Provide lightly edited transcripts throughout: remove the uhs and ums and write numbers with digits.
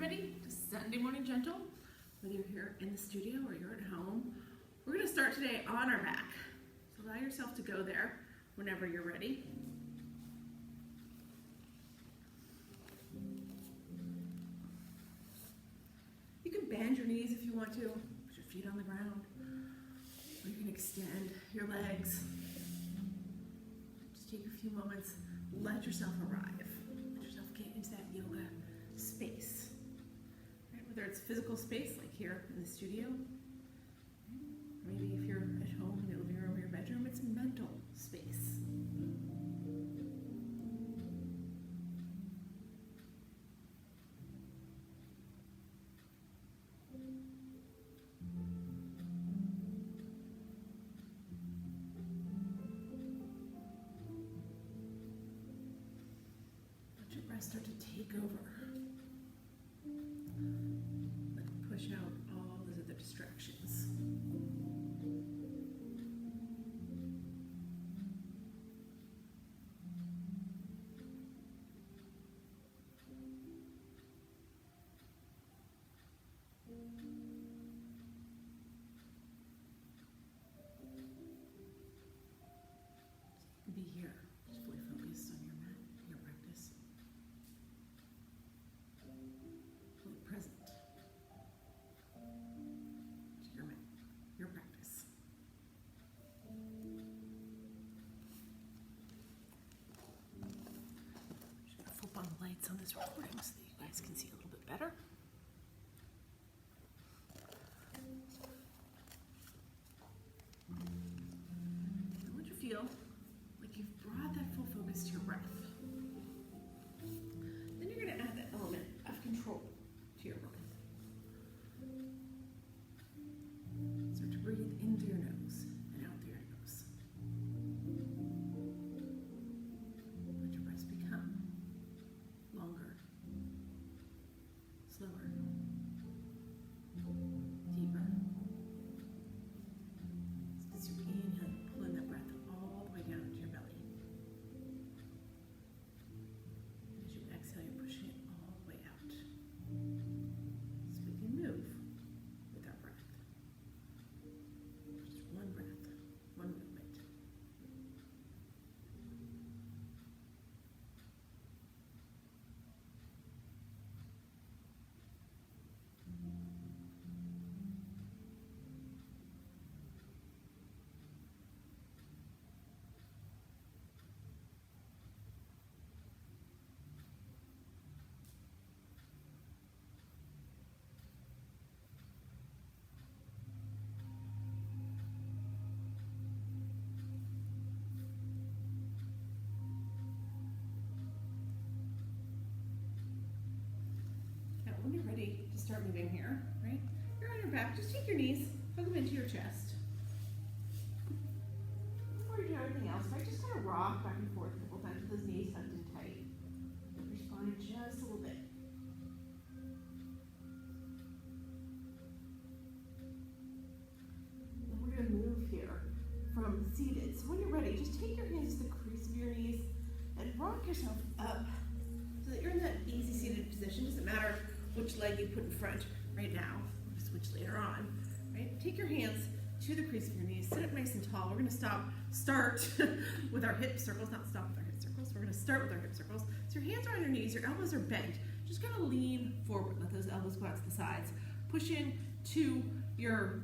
everybody to Sunday Morning Gentle. Whether you're here in the studio or you're at home, we're going to start today on our back. So allow yourself to go there whenever you're ready. You can bend your knees if you want to. Put your feet on the ground. Or you can extend your legs. Just take a few moments. Let yourself arrive. Let yourself get into that yoga space. Right? Whether it's physical space, like here in the studio, maybe if you're at home in your living room or your bedroom, it's mental space. Let your breath start to take over. Let it push out all those other distractions. Be here, just fully focused on your mat, your practice. Fully present to your mat, your practice. Just gonna flip on the lights on this recording so that you guys can see a little bit better. I want you to feel like you've brought that full focus to your breath. Then you're going to add that element of control to your breath. Start to breathe into your nose and out through your nose. Let your breaths become longer, slower, deeper. As you inhale, you pull in that breath all the way down to your belly. As you exhale, you're pushing it all the way out. So we can move with our breath. Just one breath, one movement. Now, when you're ready to start moving here, right? You're on your back. Just take your knees, hug them into your chest. Before you do everything else, right? Just kind of rock back and forth a couple times with those knees tucked in tight. Move your spine just a little bit. And we're going to move here from seated. So when you're ready, just take your hands to the crease of your knees and rock yourself up so that you're in that easy seated position. Doesn't matter which leg you put in front right now. We'll switch later on. Right? Take your hands to the crease of your knees. Sit up nice and tall. We're going to start with our hip circles. Not stop with our hip circles. We're going to start with our hip circles. So your hands are on your knees. Your elbows are bent. Just kind of lean forward. Let those elbows go out to the sides. Push in to your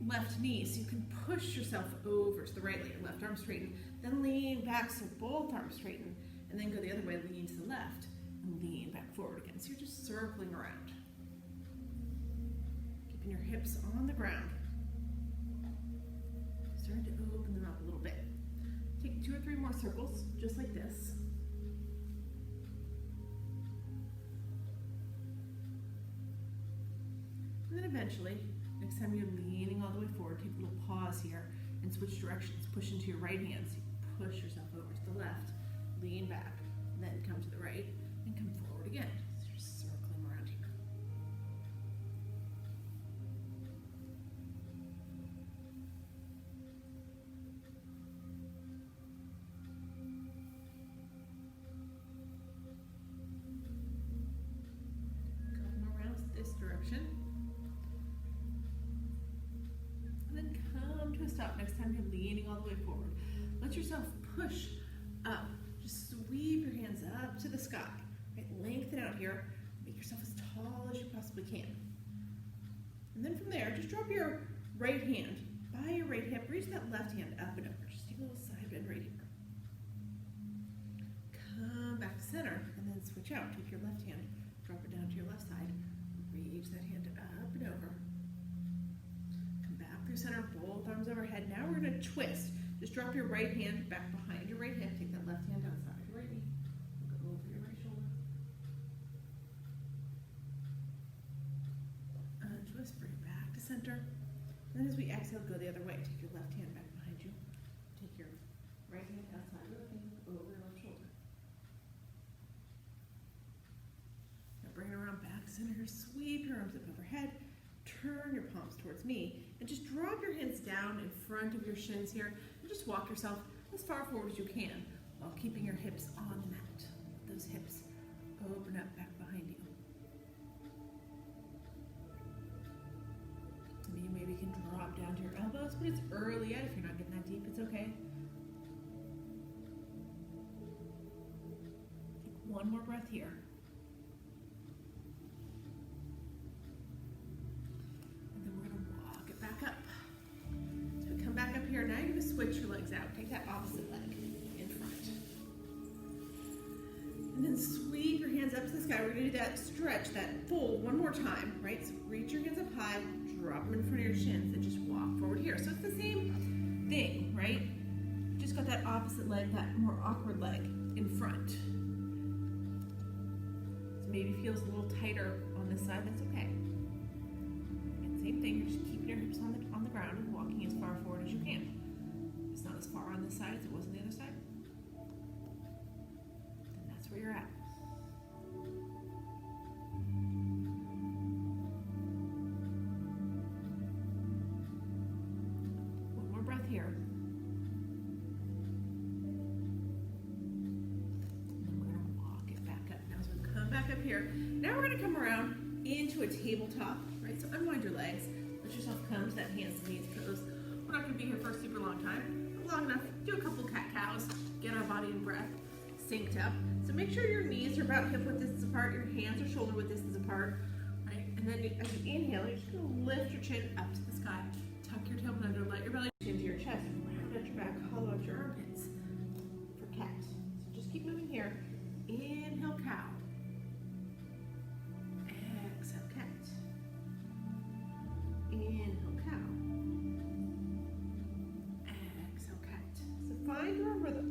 left knee so you can push yourself over to the right. Let your left arm straighten. Then lean back so both arms straighten. And then go the other way, lean to the left, and lean back forward again. So you're just circling around. Keeping your hips on the ground. Starting to open them up a little bit. Take 2 or 3 more circles, just like this. And then eventually, next time you're leaning all the way forward, take a little pause here and switch directions. Push into your right hand, so you push yourself over to the left. Lean back, then come to the right, and come forward again. So you're circling around here. up. Next time you're leaning all the way forward. Let yourself push up. Just sweep your hands up to the sky. Right? Lengthen out here. Make yourself as tall as you possibly can. And then from there, just drop your right hand by your right hip. Reach that left hand up and over. Just take a little side bend right here. Come back to center and then switch out. Take your left hand, drop it down to your left side. Reach that hand up and over. Come back through center, both arms overhead. Now we're going to twist. Just drop your right hand back behind your right hip. Take that left hand outside your right knee. Go over your right shoulder. Twist, bring it back to center. And then as we exhale, go the other way. Take your left hand back behind you. Take your right hand outside your left hand, over your left shoulder. Now bring it around back to center. Sweep your arms up overhead. Turn your palms towards me. And just drop your hands down in front of your shins here. And just walk yourself as far forward as you can while keeping your hips on the mat. Let those hips open up back behind you. You maybe can drop down to your elbows, but it's early yet. If you're not getting that deep, it's okay. Take one more breath here. And then we're going to walk it back up. So we come back up here. Now you're going to switch your legs out. Take that opposite leg in front. And then sweep your hands up to the sky. We're going to do that stretch, that fold one more time, right? So reach your hands up high. Drop them in front of your shins and just walk forward here. So it's the same thing, right? Just got that opposite leg, that more awkward leg in front. So maybe feels a little tighter on this side, that's okay. And same thing, you're just keeping your hips on the ground and walking as far forward as you can. It's not as far on this side as it was on the other side. And that's where you're at. Here. And then we're going to walk it back up. Now, as we come back up here, now we're going to come around into a tabletop, right? So unwind your legs. Let yourself come to that hands and knees pose. We're not going to be here for a super long time, but long enough. Do a couple cat-cows, get our body and breath synced up. So make sure your knees are about hip width distance apart, your hands are shoulder width distance apart, right? And then as you inhale, you're just going to lift your chin up to the sky. Tuck your tailbone under, let your belly into your chest. At your back, hollow out your armpits for cat. So just keep moving here. Inhale, cow. Exhale, cat. Inhale, cow. Exhale, cat. So find your rhythm.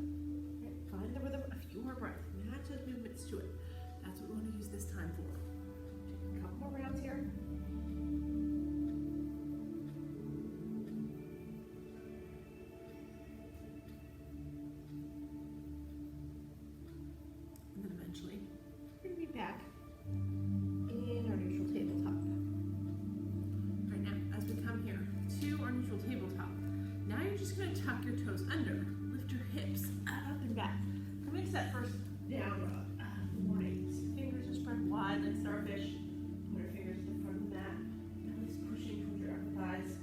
Right? Find the rhythm, a few more breaths. Match those movements to it. That's what we want to use this time for. Take a couple more rounds here. Back in our neutral tabletop. Right now, as we come here to our neutral tabletop, now you're just going to tuck your toes under, lift your hips up and back. Coming to that first down dog. Right, fingers are spread wide like starfish. Put your fingers in front of the mat. Belly's pushing towards your upper thighs.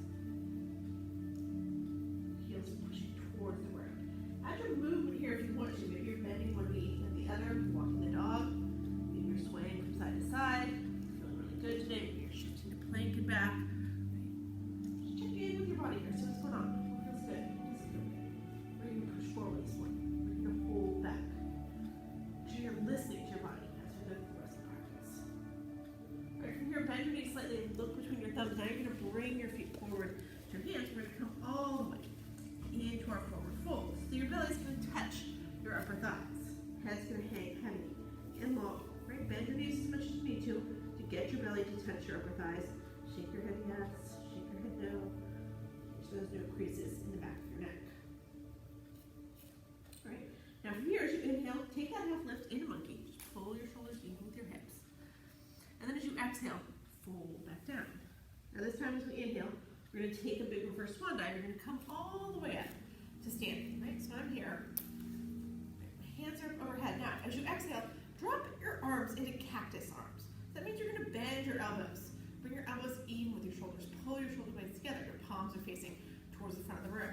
Heels pushing towards the ground. Add your movement here if you want to. Maybe you're bending one knee and the other, walking the dog. Swaying from side to side, feeling really good today. You're shifting to plank and back. Right. Just check in with your body here. See what's going on. What feels good? What doesn't feel good? Where are you going to push forward this morning? Where are you going to hold back? Make sure you're listening to your body as we go through the rest of the practice. All right, from here, bend your knees slightly. Look between your thumbs. Now you're going to bring your feet forward to your hands. We're going to come all the way into our forward fold. So your belly's going to touch your upper thighs. Head's going to hang heavy and long. Bend your knees as much as you need to get your belly to touch your upper thighs. Shake your head yes, shake your head no. There's those no creases in the back of your neck. All right. Now from here, as you inhale, take that half lift in a monkey. Just pull your shoulders in with your hips. And then as you exhale, fold back down. Now this time as we inhale, we're going to take a big reverse swan dive. You're going to come all the way up to standing. Right? So I'm here. My hands are overhead. Now as you exhale, drop your arms into cactus arms. That means you're going to bend your elbows. Bring your elbows even with your shoulders. Pull your shoulder blades together. Your palms are facing towards towards the front of the room.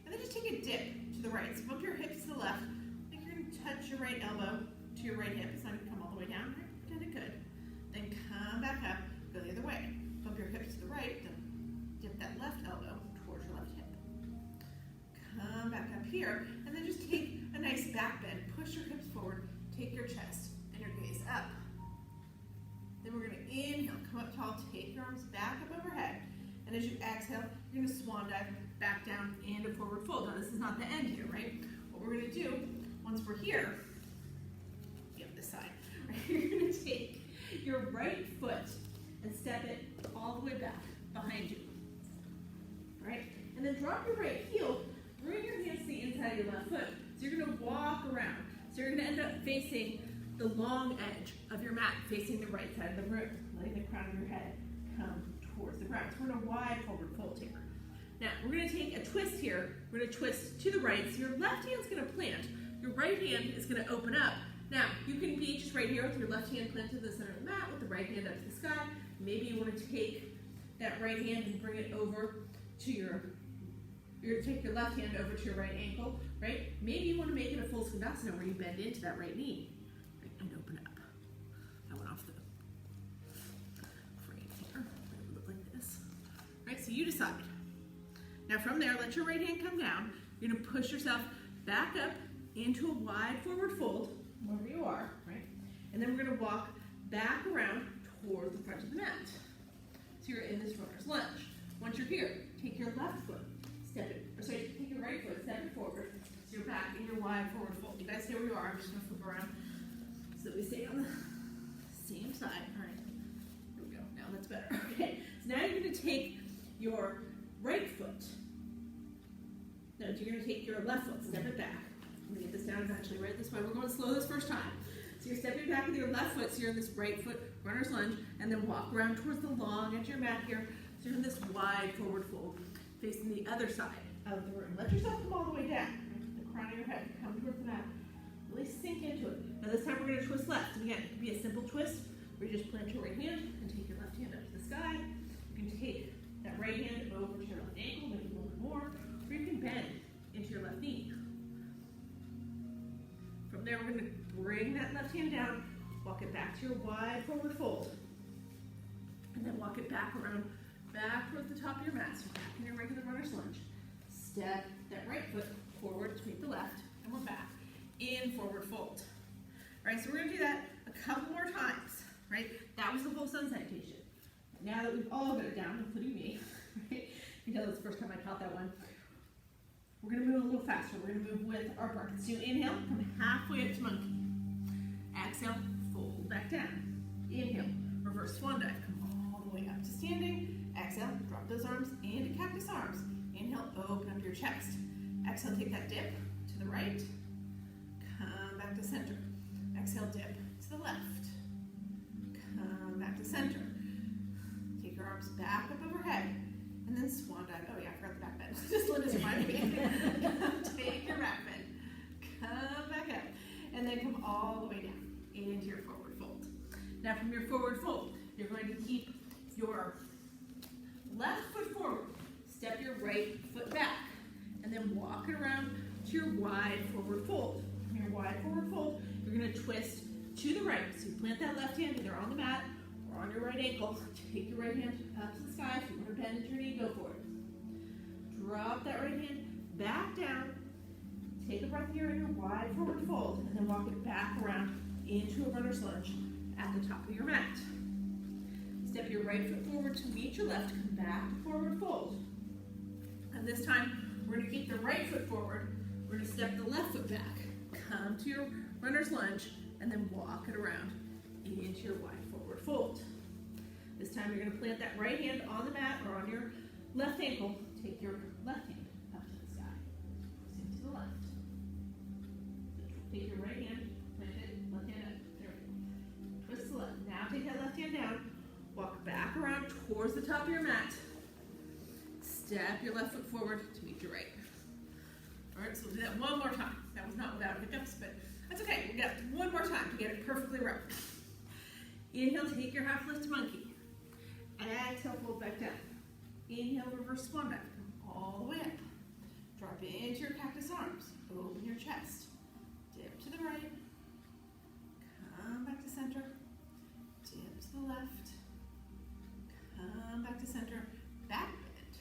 And then just take a dip to the right. So bump your hips to the left. Like you're going to touch your right elbow to your right hip. It's not going to come all the way down. Right? Pretend it could. Then come back up, go the other way. Bump your hips to the right, then dip that left elbow towards your left hip. Come back up here, and then just take a nice back bend. Push your hips forward, take your chest and your gaze up. Then we're going to inhale, come up tall, take your arms back up overhead. And as you exhale, you're going to swan dive back down into forward fold. Now this is not the end here, right? What we're going to do, once we're here, this side, right? You're going to take your right foot and step it all the way back behind you, right? And then drop your right heel, bring your hands to the inside of your left foot. So you're going to walk around. So you're going to end up facing the long edge of your mat, facing the right side of the room, letting the crown of your head come towards the ground. So we're in a wide forward fold here. Now, we're going to take a twist here. We're going to twist to the right. So your left hand's going to plant. Your right hand is going to open up. Now, you can be just right here with your left hand planted in the center of the mat with the right hand up to the sky. Maybe you want to take that right hand and bring it over to take your left hand over to your right ankle, right? Maybe you want to make it a full Skandasana where you bend into that right knee, right, and open up. I went off the frame here. It would look like this, right? So you decide. Now from there, let your right hand come down. You're going to push yourself back up into a wide forward fold, wherever you are, right? And then we're going to walk back around toward the front of the mat. So you're in this runner's lunge. Once you're here, take your left foot, take your right foot, step it forward. So you're back in your wide forward fold. You guys stay where you are. I'm just going to flip around so that we stay on the same side. All right, here we go. Now that's better. Okay, so now you're going to take your right foot. No, you're going to take your left foot, step it back. I'm going to get this down eventually, right this way. We're going slow this first time. So you're stepping back with your left foot, so you're in this right foot runner's lunge, and then walk around towards the long edge of your mat here. So you're in this wide forward fold, facing the other side of the room. Let yourself come all the way down. The crown of your head, come towards the mat. Really sink into it. Now this time we're going to twist left. And again, it can be a simple twist where you just plant your right hand and take your left hand up to the sky. You can take that right hand over to your left ankle, maybe a little bit more, or you can bend into your left knee. From there, we're going to bring that left hand down, walk it back to your wide forward fold, and then walk it back around, back towards the top of your mat. So back in your regular runner's lunge. Step that right foot forward to meet the left, and we're back in forward fold. All right, so we're going to do that a couple more times, right? That was the whole sun salutation. Now that we've all got it down, including me, right? You know, that's the first time I taught that one. We're going to move a little faster. We're going to move with our breath. So inhale, come halfway up to monkey. Exhale, fold back down. Inhale, reverse swan dive. Come all the way up to standing. Exhale, drop those arms into cactus arms. Inhale, open up your chest. Exhale, take that dip to the right. Come back to center. Exhale, dip to the left. Come back to center. Take your arms back up overhead. And then swan dive. Oh yeah, I forgot the back bend. Just Linda's reminding me. Take your back bend. Come back up. And then come all the way down into your forward fold. Now from your forward fold, you're going to keep your left foot forward. Step your right foot back. And then walk it around to your wide forward fold. From your wide forward fold, you're going to twist to the right. So you plant that left hand either on the mat or on your right ankle. Take your right hand up to the sky. If you want to bend into your knee, go for it. Drop that right hand back down. Take a breath here in your wide forward fold, and then walk it back around into a runner's lunge at the top of your mat. Step your right foot forward to meet your left. Come back to forward fold. And this time, we're going to keep the right foot forward. We're going to step the left foot back. Come to your runner's lunge, and then walk it around into your wide forward fold. This time you're going to plant that right hand on the mat or on your left ankle. Take your left hand up to the sky. Sink to the left. Take your right hand, plant it, left hand up. There we go. Twist to the left. Now take that left hand down. Walk back around towards the top of your mat. Step your left foot forward to meet your right. All right, so we'll do that one more time. That was not without hiccups, but that's okay. We'll get one more time to get it perfectly right. Inhale, take your half lift monkey. Exhale, fold back down. Inhale, reverse swan dive. Come all the way up. Drop into your cactus arms. Open your chest. Dip to the right. Come back to center. Dip to the left. Come back to center. Back bend.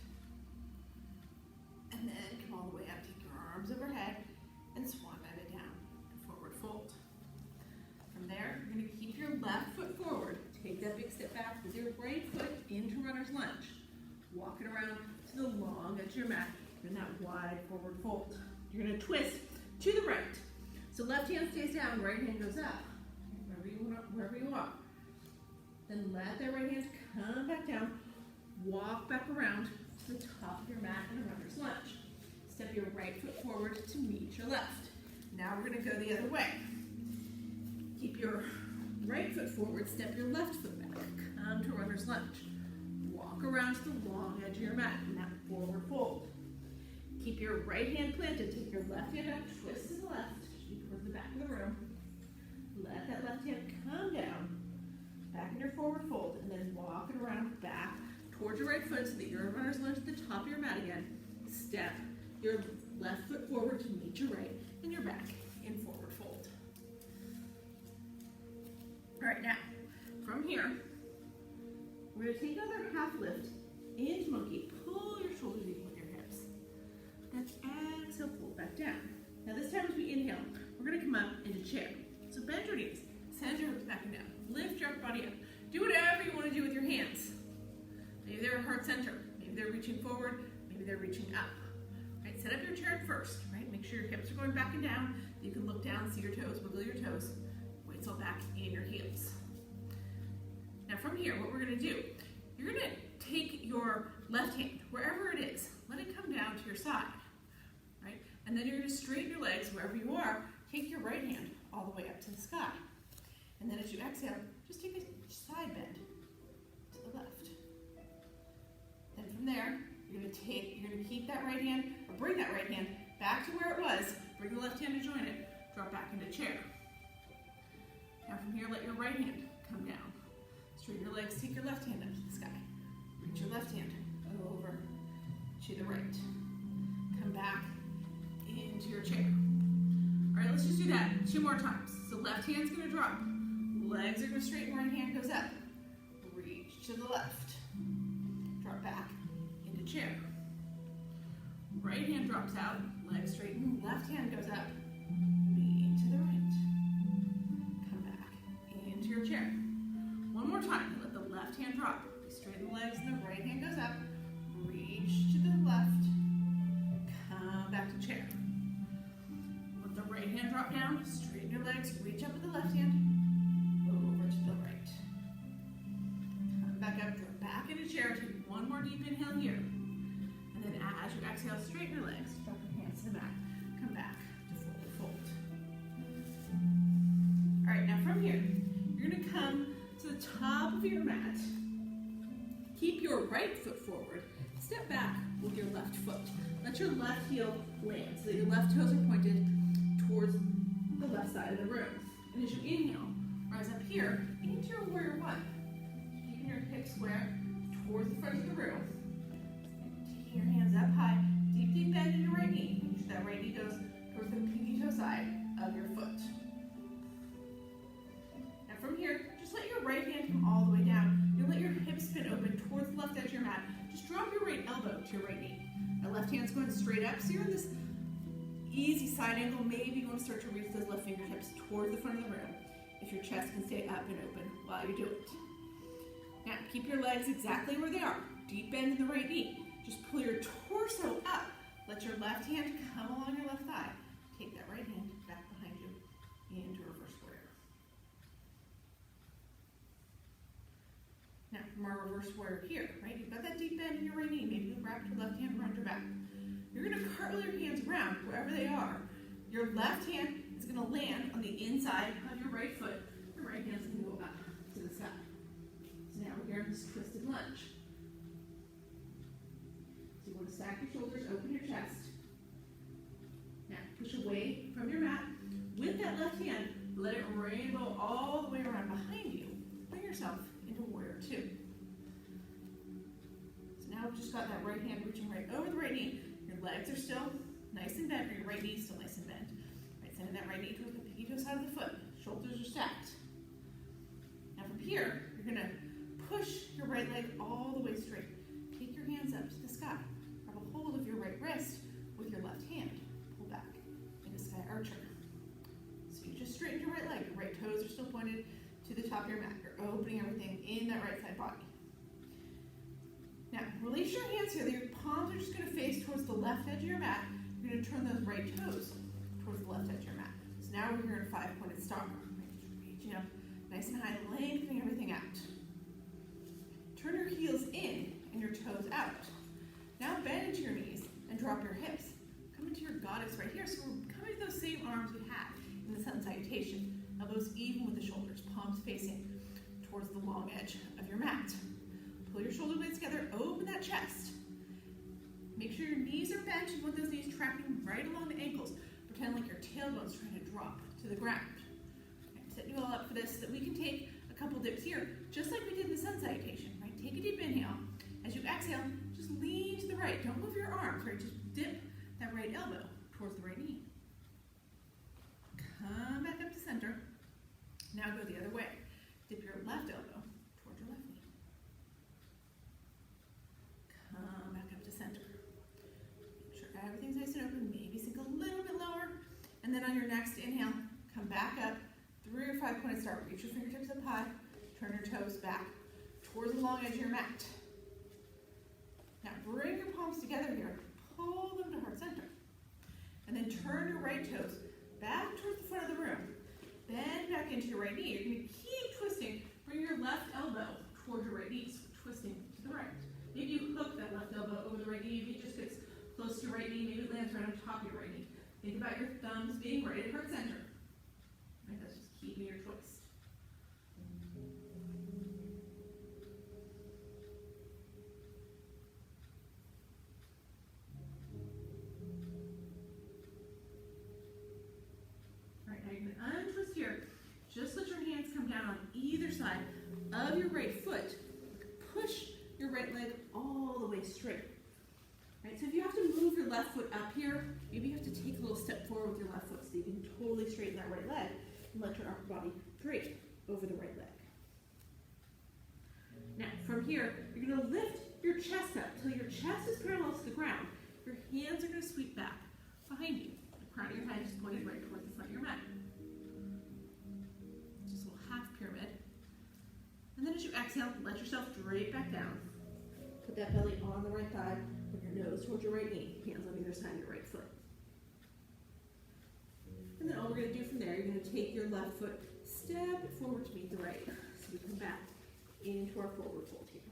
And then come all the way up. Take your arms overhead and swan dive it down. Forward fold. From there, you're going to keep your left foot forward. Take that big step back with your right foot into runner's lunge. Walk it around to the long edge of your mat in that wide forward fold. You're going to twist to the right. So left hand stays down, right hand goes up. Wherever you are. Then let that right hand come back down. Walk back around to the top of your mat in a runner's lunge. Step your right foot forward to meet your left. Now we're going to go the other way. Keep your right foot forward, step your left foot back. Come to runner's lunge. Walk around to the long edge of your mat in that forward fold. Keep your right hand planted. Take your left hand up, twist to the left, towards the back of the room. Let that left hand come down, back in your forward fold, and then walk it around back towards your right foot so that you're in runner's lunge at the top of your mat again. Step your left foot forward to meet your right, and you're back in forward fold. All right, now, from here, we're going to take another half lift into monkey. Pull your shoulders even with your hips. Then exhale, pull back down. Now this time as we inhale, we're going to come up into chair. So bend your knees, send your hips back and down. Lift your body up. Do whatever you want to do with your hands. Maybe they're heart center. Maybe they're reaching forward. Maybe they're reaching up. Right, set up your chair at first. Right, make sure your hips are going back and down. You can look down, see your toes, wiggle your toes. Weights all back in your heels. Now from here, what we're going to do, you're going to take your left hand, wherever it is, let it come down to your side. Right, and then you're going to straighten your legs wherever you are. Take your right hand all the way up to the sky. And then as you exhale, just take a side bend to the left. Then from there, you're going to keep that right hand, or bring that right hand back to where it was. Bring the left hand to join it. Drop back into chair. Now from here, let your right hand come down. Straighten your legs, take your left hand up to the sky. Reach your left hand over to the right. Come back into your chair. All right, let's just do that 2 more times. So left hand's going to drop. Legs are going to straighten, right hand goes up. Reach to the left. Drop back into chair. Right hand drops out. Legs straighten, left hand goes up. Lean to the right. Come back into your chair. One more time. Let the left hand drop. Straighten the legs and the right hand goes up. Reach to the left. Come back to chair. Let the right hand drop down. Straighten your legs. Reach up with the left hand. Over to the right. Come back up. Drop back into chair. Take one more deep inhale here. And then as you exhale, straighten your legs. Drop your hands to the mat. Come back to forward fold. All right, now from here, you're going to come to the top of your mat. Keep your right foot forward. Step back with your left foot. Let your left heel land so that your left toes are pointed towards the left side of the room. And as you inhale, rise up here into your warrior one. Keeping your hips square towards the front of the room. Taking your hands up high. Deep, deep bend in your right knee. Make sure that right knee goes towards the pinky toe side of your foot. Now from here, just let your right hand come all the way down. You'll let your hips spin open towards the left edge of your mat. Just drop your right elbow to your right knee. The left hand's going straight up, so you're in this easy side angle. Maybe you want to start to reach those left fingertips towards the front of the room if your chest can stay up and open while you do it. Now, keep your legs exactly where they are. Deep bend in the right knee. Just pull your torso up. Let your left hand come along your left thigh. Take that right hand back behind you into reverse warrior. Now, from our reverse warrior here, right? You've got that deep bend in your right knee. Maybe you'll wrap your left hand around your back. You're going to cartwheel your hands around wherever they are. Your left hand is going to land on the inside of your right foot. Your right hand's going to go up to the side. So now we're here in this twisted lunge. So you want to stack your shoulders, open your chest. Now push away from your mat. With that left hand, let it rainbow all the way around behind you. Bring yourself into warrior two. So now we've just got that right hand reaching right over the right knee. legs are still nice and bent, or your right knee is still nice and bent. Right, sending that right knee towards the pinky toe side of the foot. Shoulders are stacked. Now from here, you're gonna push your right leg all the way straight. Take your hands up to the sky. Grab a hold of your right wrist with your left hand. Pull back into sky archer. So you just straighten your right leg. Your right toes are still pointed to the top of your mat. You're opening everything in that right side body. Now, release your hands here. Your palms are just going to face towards the left edge of your mat. You're going to turn those right toes towards the left edge of your mat. So now we're here in a 5-pointed star. Reaching up nice and high, lengthening everything out. Turn your heels in and your toes out. Now bend into your knees and drop your hips. Come into your goddess right here. So we're coming to those same arms we had in the sun salutation. Elbows even with the shoulders, palms facing towards the long edge of your mat. Pull your shoulder blades together, open that chest. Make sure your knees are bent. You want those knees tracking right along the ankles. Pretend like your tailbone's trying to drop to the ground. Okay, set you all up for this so that we can take a couple dips here, just like we did in the sun salutation, right? Take a deep inhale. As you exhale, just lean to the right. Don't move your arms, right? Just dip that right elbow towards the right knee. Come back up to center. Now go the other way. Dip your left elbow towards your left knee. Come back up to center. Make sure everything's nice and open. Maybe sink a little bit lower. And then on your next inhale, come back up through your 5-pointed star. Reach your fingertips up high. Turn your toes back towards the long edge of your mat. Now bring your palms together here. Pull them to heart center. And then turn your right toes back towards the front of the room. Bend back into your right knee. You're going to keep twisting. Bring your left elbow toward your right knee, so twisting to the right. Maybe you hook that left elbow over the right knee. Maybe it just gets close to your right knee. Maybe it lands right on top of your right knee. Think about your thumbs being right at heart center. Right, that's just keeping your twist. All right, now you're going to untwist here. Just let your hands come down on either side of your right foot. Push your right leg all the way straight. Right, so if you have to move your left foot up here, maybe you have to take a little step forward with your left foot so you can totally straighten that right leg and let your upper body drape over the right leg. Now, from here, you're going to lift your chest up until your chest is parallel to the ground. Your hands are going to sweep back behind you. The crown of your head is pointed right towards the front of your mat. Just a little half pyramid. And then as you exhale, let yourself drape back down. Put that belly on the right thigh, put your nose towards your right knee, hands on either side of your right foot. And then all we're going to do from there, you're going to take your left foot, step it forward to meet the right. So we come back into our forward fold here.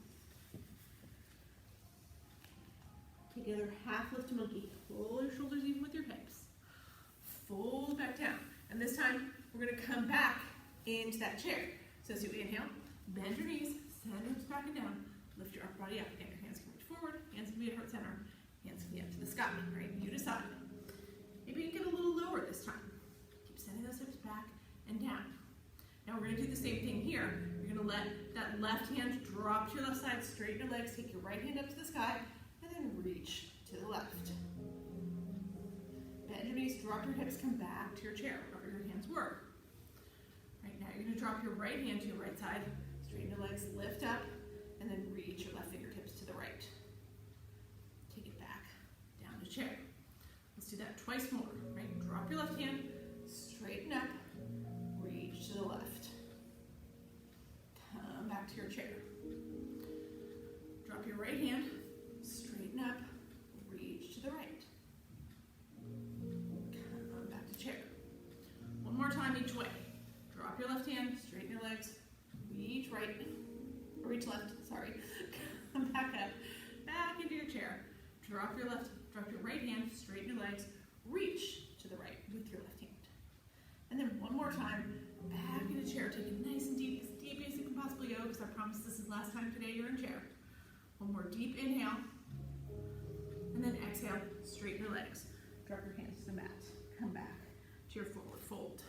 Take another half lift to monkey. Pull your shoulders even with your hips. Fold back down. And this time, we're going to come back into that chair. So as you inhale, bend your knees, send your hips back and down. Lift your upper body up. Again, your hands can reach forward, hands can be at heart center, hands can be up to the sky, right? You decide. Maybe you get a little lower this time. Keep sending those hips back and down. Now we're going to do the same thing here. You're going to let that left hand drop to your left side, straighten your legs, take your right hand up to the sky, and then reach to the left. Bend your knees, drop your hips, come back to your chair, wherever your hands were. Right now you're going to drop your right hand to your right side, straighten your legs, lift up, and then reach your left fingertips to the right. Take it back, down to chair. Let's do that twice more, right? Drop your left hand, straighten up, reach to the left. Come back to your chair. Drop your right hand, straighten up, reach to the right. Come back to chair. One more time each way. Drop your left hand, straighten your legs, reach right, or reach left, sorry. Come back up, back into your chair. Drop your right hand, straighten your legs, reach to the right with your left hand. And then one more time, back into chair. Take it nice and deep, as deep as you can possibly go, because I promise this is the last time today you're in chair. One more deep inhale. And then exhale, straighten your legs. Drop your hands to the mat. Come back to your forward fold.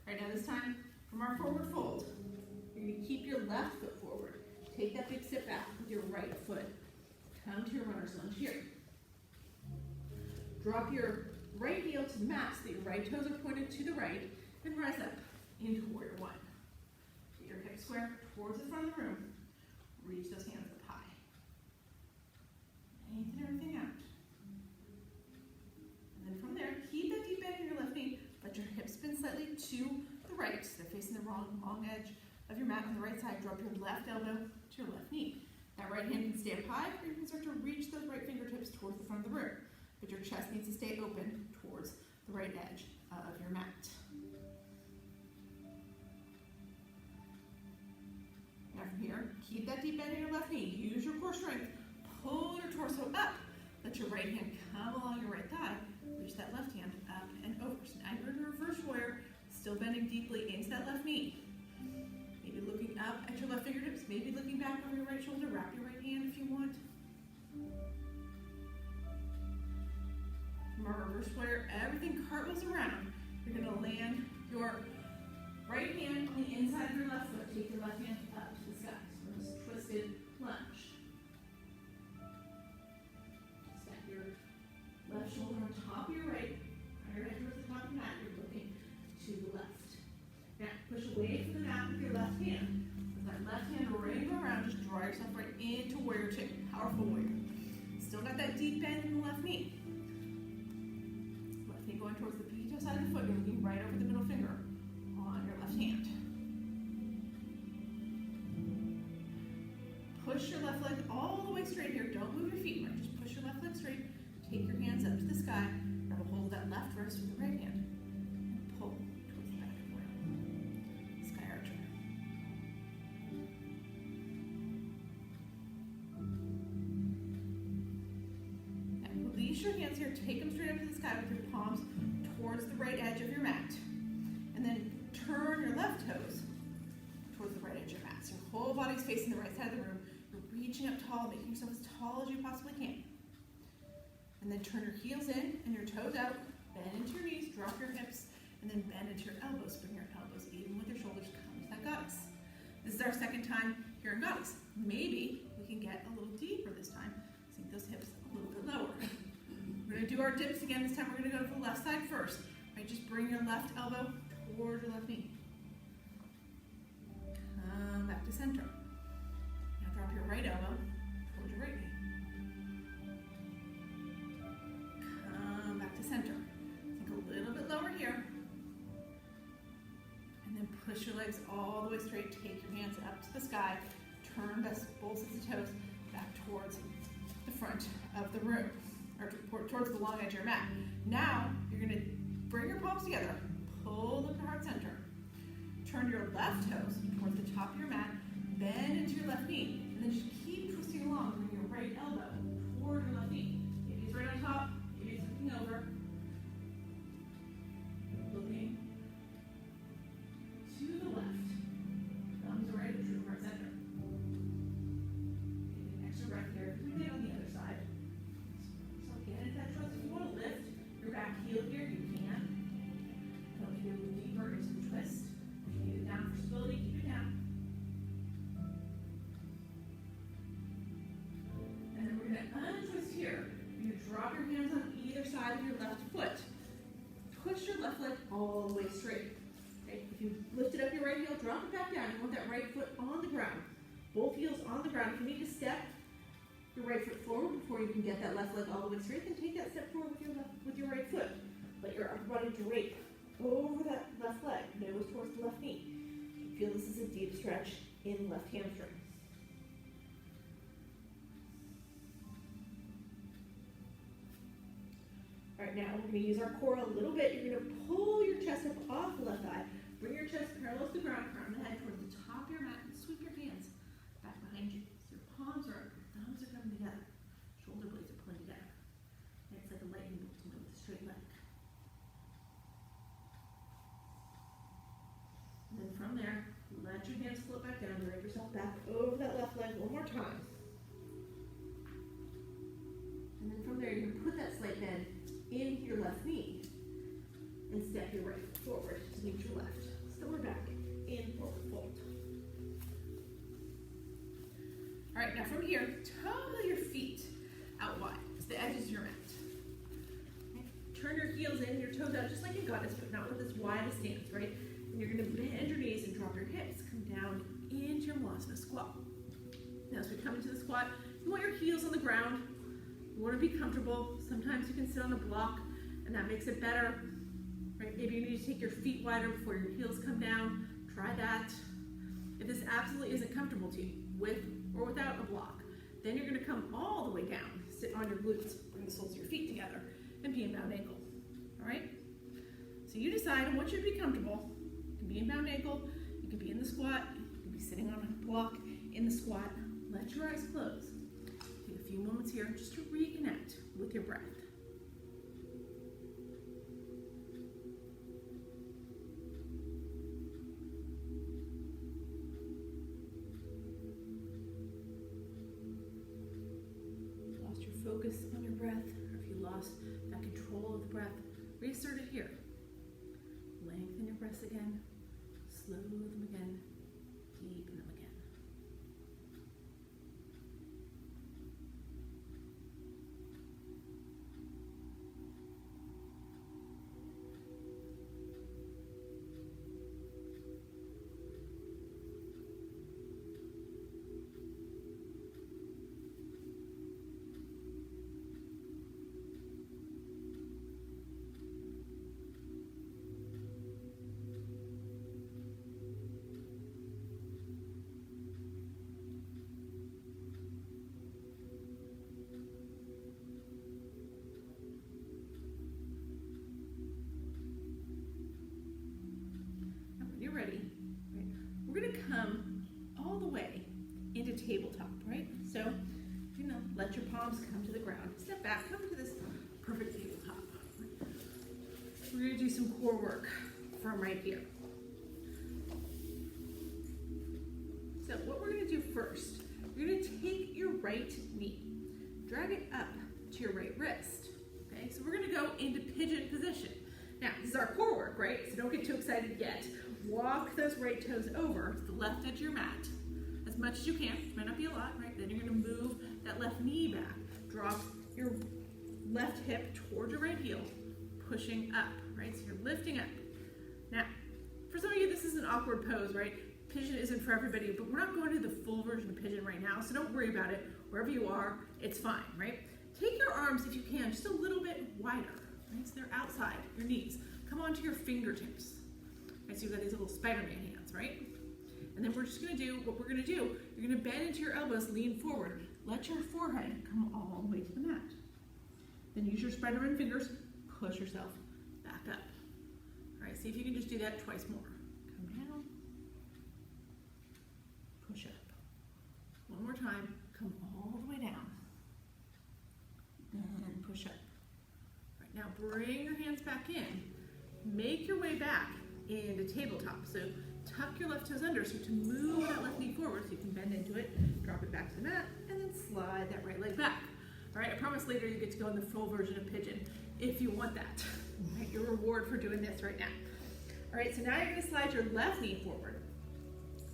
All right, now this time, from our forward fold, you're going to keep your left foot forward. Take that big step back with your right foot. Come to your runner's lunge here. Drop your right heel to the mat so that your right toes are pointed to the right, and rise up into warrior one. Get your hips square towards the front of the room. Reach those hands up high. Lengthen everything out. And then from there, keep that deep bend in your left knee. Let your hips spin slightly to the right, so they're facing the long edge of your mat on the right side. Drop your left elbow to your left knee. That right hand can stay up high, or you can start to reach those right fingertips towards the front of the room. But your chest needs to stay open towards the right edge of your mat. Now from here, keep that deep bend in your left knee. Use your core strength. Pull your torso up. Let your right hand come along your right thigh. Reach that left hand up and over. So now you're in a reverse warrior, still bending deeply into that left knee. Maybe looking up at your left fingertips, maybe looking back over your right shoulder. Wrap your right hand if you want. From our reverse warrior, everything cartwheels around. You're going to land your right hand on the inside of your left foot. Take your left hand up to the sky. So we're just twisted lunge. Stack your left shoulder on top of your right. Turn your head towards the top of the mat. You're looking to the left. Now push away from the mat with your left hand. With that left hand rainbow around, just draw yourself right into warrior two. Powerful warrior. Still got that deep bend in the left knee. Left knee going towards the pinky toe side of the foot. You're looking right over the middle finger on your left hand. Push your left leg all the way straight here. Don't move your feet, right? Just push your left leg straight. Take your hands up to the sky. Grab a hold of that left wrist with the right hand. And pull towards the back of the room. Sky archer. Now release your hands here. Take them straight up to the sky with your palms towards the right edge of your mat. And then turn your left toes towards the right edge of your mat. So your whole body's facing the right side of the room. You're reaching up tall, making yourself as tall as you possibly can. And then turn your heels in and your toes out. Bend into your knees, drop your hips, and then bend into your elbows. Bring your elbows even with your shoulders. Come to that goddess. This is our second time here in goddess. Maybe we can get a little deeper this time. Sink those hips a little bit lower. We're going to do our dips again. This time we're going to go to the left side first. Right, just bring your left elbow towards your left knee. Come back to center. Now drop your right elbow towards your right knee. Come back to center. Sink a little bit lower here. And then push your legs all the way straight. Take your hands up to the sky. Turn both sets of toes back towards the front of the room, or towards the long edge of your mat. Now, you're going to bring your palms together. Pull them to heart center. Turn your left toes towards the top of your mat. Bend into your left knee. And then just keep twisting along. Bring your right elbow toward your left knee. Maybe it's right on top. Maybe it's looking over. Looking to the left. Thumbs are right to heart center. Take an extra breath here. You can get on the other side. So get into that twist. If you want to lift your back heel here, you can. Don't get a little deeper into the twist. If you need it down for stability, keep it down. And then we're going to untwist here. You're going to drop your hands on either side of your left foot. Push your left leg all the way straight. Okay? If you lifted up your right heel, drop it back down. You want that right foot on the ground. Both heels on the ground. If you need to step your right foot forward before you can get that left leg all the way straight, then take that step forward with your right foot. Let your upper body drape over that left leg, nose towards the left knee. Feel this is a deep stretch in left hamstring. All right, now we're going to use our core a little bit. You're going to pull your chest up off the left thigh. Bring your chest parallel to the ground, crown the head towards the top of your mat, and sweep your hands back behind you. So your palms are up, your thumbs are coming together. Shoulder blades are pulling together. And it's like a lightning bolt to move with a straight leg. And then from there, let your hands float back down. Drape yourself back over that left leg one more time. And then from there, you're going to put that slight bend in your left knee and step your right foot forward to meet your left. So we're back in forward fold. All right, now from here, toe your feet out wide. It's the edges of your mat. heels in, your toes out, just like a goddess, but not with as wide a stance, right? And you're gonna bend your knees and drop your hips, come down into your Malasana squat. Now as we come into the squat, you want your heels on the ground. You wanna be comfortable. Sometimes you can sit on a block and that makes it better, right? Maybe you need to take your feet wider before your heels come down. Try that. If this absolutely isn't comfortable to you, with or without a block, then you're gonna come all the way down, sit on your glutes, bring the soles of your feet together, and be in bound ankle, all right? So you decide on what should be comfortable. You can be in bound ankle, you can be in the squat, you can be sitting on a block in the squat. Let your eyes close. Take a few moments here just to reconnect with your breath. Focus on your breath, or if you lost that control of the breath, reassert it here. Lengthen your breaths again, slow them again, deepen them again. Ready, right? We're gonna come all the way into tabletop, right? So you're gonna let your palms come to the ground. Step back, come to this perfect tabletop. We're gonna do some core work from right here. So what we're gonna do first, you're gonna take your right knee, drag it up to your right wrist, okay? So we're gonna go into pigeon position. Now, this is our core work, right? So don't get too excited yet. Walk those right toes over to the left edge of your mat as much as you can. It might not be a lot, right? Then you're gonna move that left knee back. Drop your left hip towards your right heel, pushing up, right? So you're lifting up. Now, for some of you, this is an awkward pose, right? Pigeon isn't for everybody, but we're not going to the full version of pigeon right now, so don't worry about it. Wherever you are, it's fine, right? Take your arms, if you can, just a little bit wider, right? So they're outside your knees. Come onto your fingertips. Right, so you've got these little Spider-Man hands, right? And then we're just gonna do what we're gonna do. You're gonna bend into your elbows, lean forward. Let your forehead come all the way to the mat. Then use your Spider-Man fingers, push yourself back up. All right, see if you can just do that twice more. Come down, push up. One more time, come all the way down. And push up. All right, now bring your hands back in. Make your way back into tabletop. So tuck your left toes under so to move that left knee forward so you can bend into it, drop it back to the mat, and then slide that right leg back. All right, I promise later you get to go in the full version of pigeon if you want that. All right, your reward for doing this right now. All right, so now you're gonna slide your left knee forward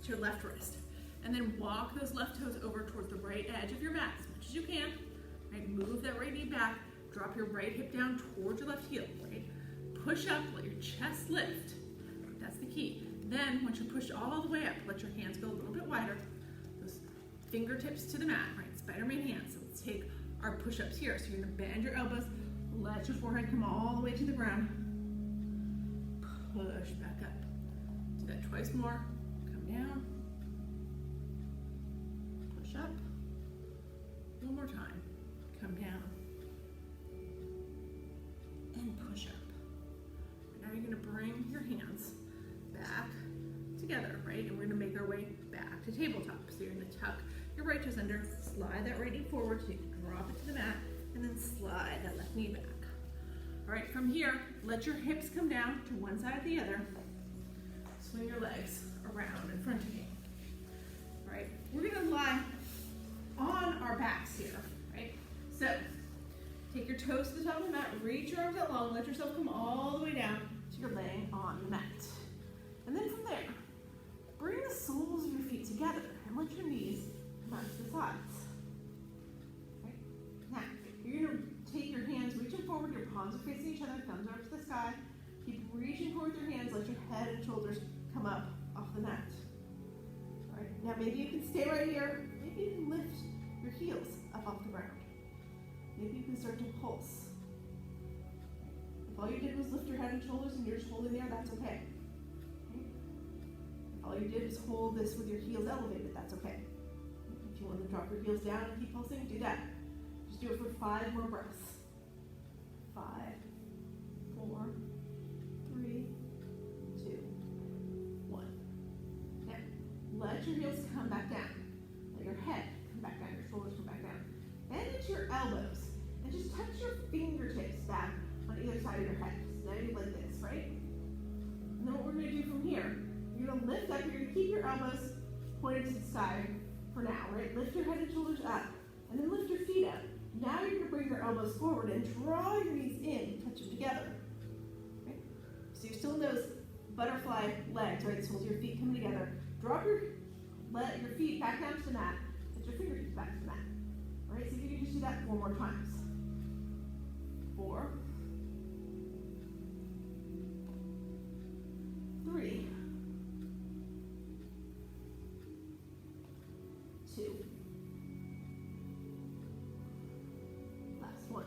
to your left wrist, and then walk those left toes over towards the right edge of your mat as much as you can. All right, move that right knee back, drop your right hip down towards your left heel, right? Push up, let your chest lift. That's the key. Then, once you're pushed all the way up, let your hands go a little bit wider. Those fingertips to the mat, right? Spider-Man hands. So let's take our push-ups here. So you're gonna bend your elbows, let your forehead come all the way to the ground. Push back up. Do that twice more. Come down. Push up. One more time. Come down. And push up. And now you're gonna bring your hands back together, right? And we're gonna make our way back to tabletop. So you're gonna tuck your right toes under, slide that right knee forward so you can drop it to the mat, and then slide that left knee back. All right, from here, let your hips come down to one side or the other. Swing your legs around in front of you. All right, we're gonna lie on our backs here, right? So take your toes to the top of the mat, reach your arms out long, let yourself come all the way down so you're laying on the mat. And then from there, bring the soles of your feet together and let your knees come out to the sides. Right? Now, you're gonna take your hands, reaching forward, your palms are facing each other, thumbs are sky. Keep reaching forward with your hands. Let your head and shoulders come up off the mat. All right, now maybe you can stay right here. Maybe you can lift your heels up off the ground. Maybe you can start to pulse. If all you did was lift your head and shoulders and you're just holding there, that's okay. If all you did was hold this with your heels elevated, that's okay. If you want to drop your heels down and keep pulsing, do that. Just do it for 5 more breaths. 5, 4, 3, 2, 1. Now, let your heels come back down. Let your head come back down, your shoulders come back down. Bend into your elbows and just touch your fingertips back on either side of your head. So now you like this, right? And then what we're going to do from here, you're going to lift up, you're going to keep your elbows pointed to the sky for now, right? Lift your head and shoulders up, and then lift your feet up. Now you're going to bring your elbows forward and draw your knees in, touch them together. Okay? So you're still in those butterfly legs, right? So as your feet come together, let your feet back down to the mat, let your fingertips back to the mat. All right, so if you can just do that 4 more times. 4, 3, 2, last one.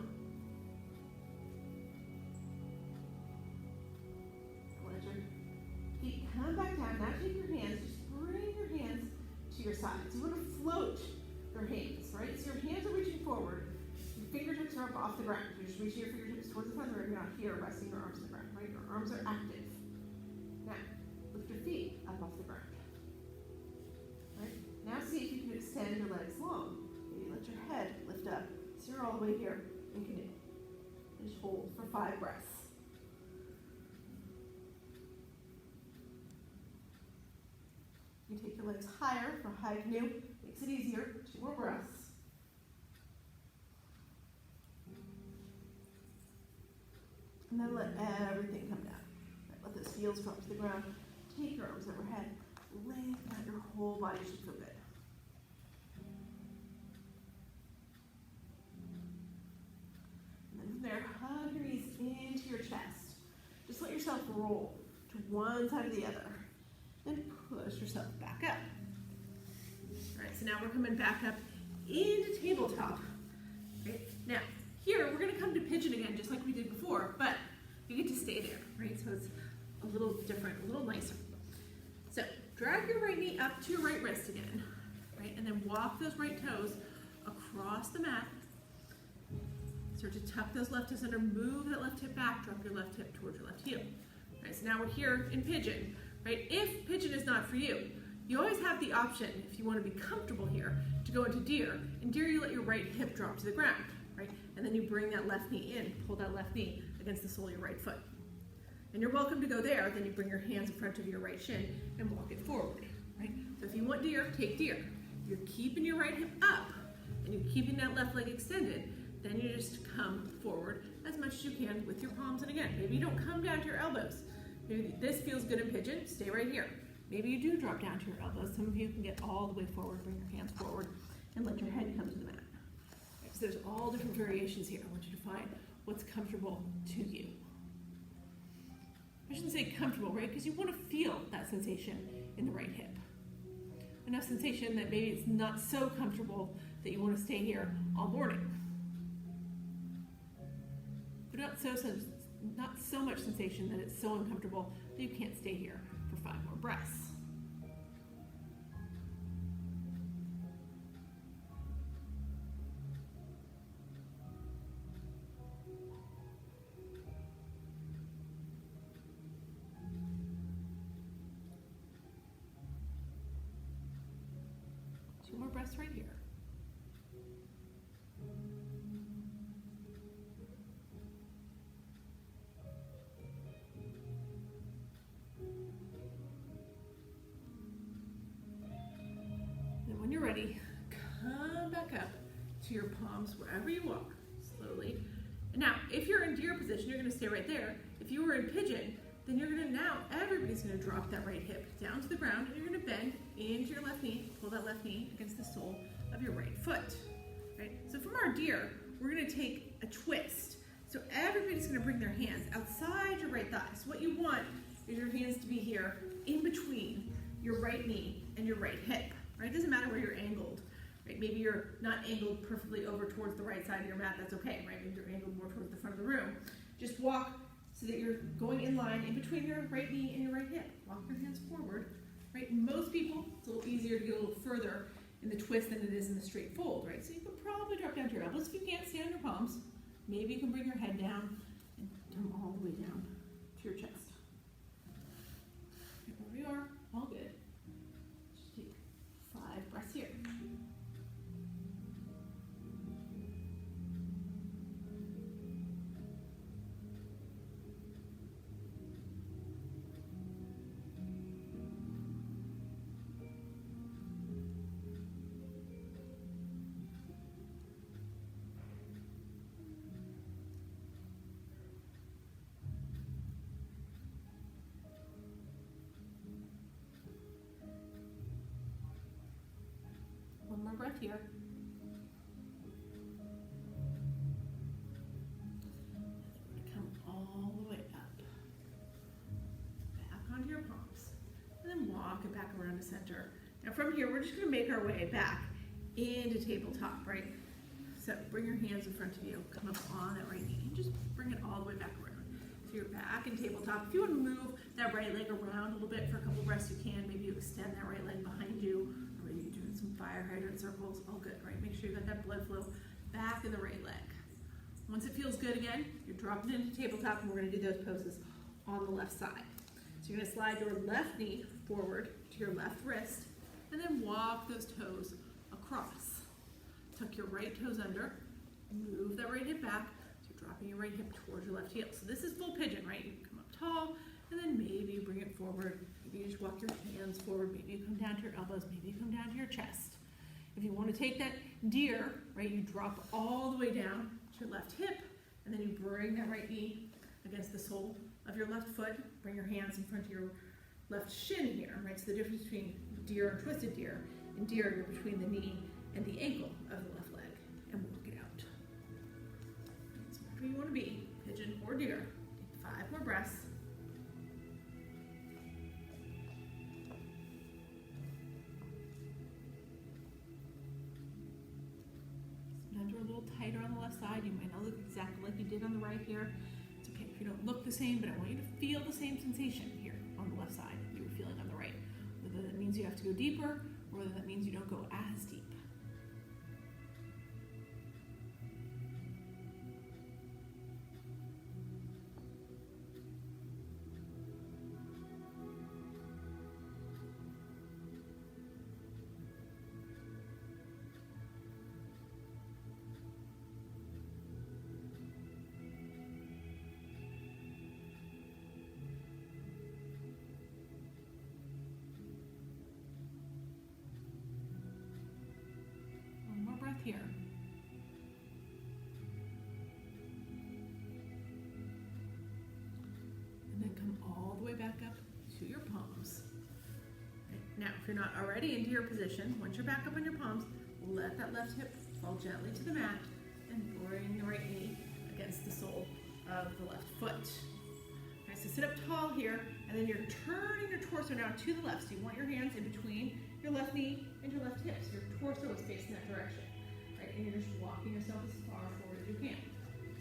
Let your feet come back down. Now take your hands, just bring your hands to your sides. You want to float your hands, right? So your hands are reaching forward. Your fingertips are up off the ground. You're just reaching your fingertips towards the front of the room. You're not here resting your arms on the ground, right? Your arms are active. Now, lift your feet up off the ground. Right? Now see if you can extend your legs long. Maybe let your head lift up. So you're all the way here in canoe. And just hold for 5 breaths. You take your legs higher for high canoe. Makes it easier. 2 more breaths. And then let everything come down. Right, let those heels drop to the ground. Take your arms overhead. Lengthen out your whole body. Should feel good. And then from there, hug your knees into your chest. Just let yourself roll to one side or the other. Then push yourself back up. All right, so now we're coming back up into tabletop. Right? Now, here we're going to come to pigeon again, just like we did before, but you get to stay there, right? So it's a little different, a little nicer. So drag your right knee up to your right wrist again, right? And then walk those right toes across the mat. Start to tuck those left toes under, move that left hip back, drop your left hip towards your left heel. All right, so now we're here in pigeon, right? If pigeon is not for you, you always have the option, if you want to be comfortable here, to go into deer. In deer, you let your right hip drop to the ground, right? And then you bring that left knee in, pull that left knee against the sole of your right foot. And you're welcome to go there, then you bring your hands in front of your right shin and walk it forward, right? So if you want deer, take deer. You're keeping your right hip up and you're keeping that left leg extended, then you just come forward as much as you can with your palms. And again, maybe you don't come down to your elbows. Maybe this feels good in pigeon, stay right here. Maybe you do drop down to your elbows. Some of you can get all the way forward, bring your hands forward, and let your head come to the mat. So there's all different variations here. I want you to find what's comfortable to you. I shouldn't say comfortable, right? Because you want to feel that sensation in the right hip. Enough sensation that maybe it's not so comfortable that you want to stay here all morning. But not so much sensation that it's so uncomfortable that you can't stay here for 5 more breaths. More breaths right here. And when you're ready, come back up to your palms wherever you are, slowly. And now, if you're in deer position, you're going to stay right there. If you were in pigeon, then you're going to everybody's going to drop that right hip down to the ground, and you're going to bend into your left knee, pull that left knee against the sole of your right foot. Right? So from our deer, we're going to take a twist. So everybody's gonna bring their hands outside your right thigh. So what you want is your hands to be here in between your right knee and your right hip, right? It doesn't matter where you're angled, right? Maybe you're not angled perfectly over towards the right side of your mat, that's okay, right? Maybe you're angled more towards the front of the room. Just walk so that you're going in line in between your right knee and your right hip. Walk your hands forward, right? Most people, it's a little easier to get a little further in the twist than it is in the straight fold, right? So you can probably drop down to your elbows. If you can't, stay on your palms. Maybe you can bring your head down and come all the way down to your chest. Okay, where we are, all good. Just take 5 breaths here. One more breath here. Come all the way up. Back onto your palms. And then walk it back around to center. Now from here, we're just gonna make our way back into tabletop, right? So bring your hands in front of you. Come up on that right knee. And just bring it all the way back around. So you're back in tabletop. If you wanna move that right leg around a little bit for a couple breaths, you can. Maybe you extend that right leg behind you. Some fire hydrant circles, all good, right? Make sure you got that blood flow back in the right leg. Once it feels good again, you're dropping into tabletop, and we're gonna do those poses on the left side. So you're gonna slide your left knee forward to your left wrist, and then walk those toes across. Tuck your right toes under, move that right hip back, so you're dropping your right hip towards your left heel. So this is full pigeon, right? You come up tall, and then maybe you bring it forward. Maybe you just walk your hands forward. Maybe you come down to your elbows. Maybe you come down to your chest. If you want to take that deer, right, you drop all the way down to your left hip, and then you bring that right knee against the sole of your left foot. Bring your hands in front of your left shin here, right? So the difference between deer and twisted deer. In deer, you're between the knee and the ankle of the left leg, and walk it out. So wherever you want to be, pigeon or deer. Take 5 more breaths. You're a little tighter on the left side. You might not look exactly like you did on the right here. It's okay if you don't look the same, but I want you to feel the same sensation here on the left side you were feeling on the right. Whether that means you have to go deeper, or whether that means you don't go as deep. Here. And then come all the way back up to your palms. Okay. Now, if you're not already into your position, once you're back up on your palms, let that left hip fall gently to the mat and bring the right knee against the sole of the left foot. Okay, so sit up tall here, and then you're turning your torso now to the left. So you want your hands in between your left knee and your left hip. So your torso is facing that direction. And you're just walking yourself as far forward as you can.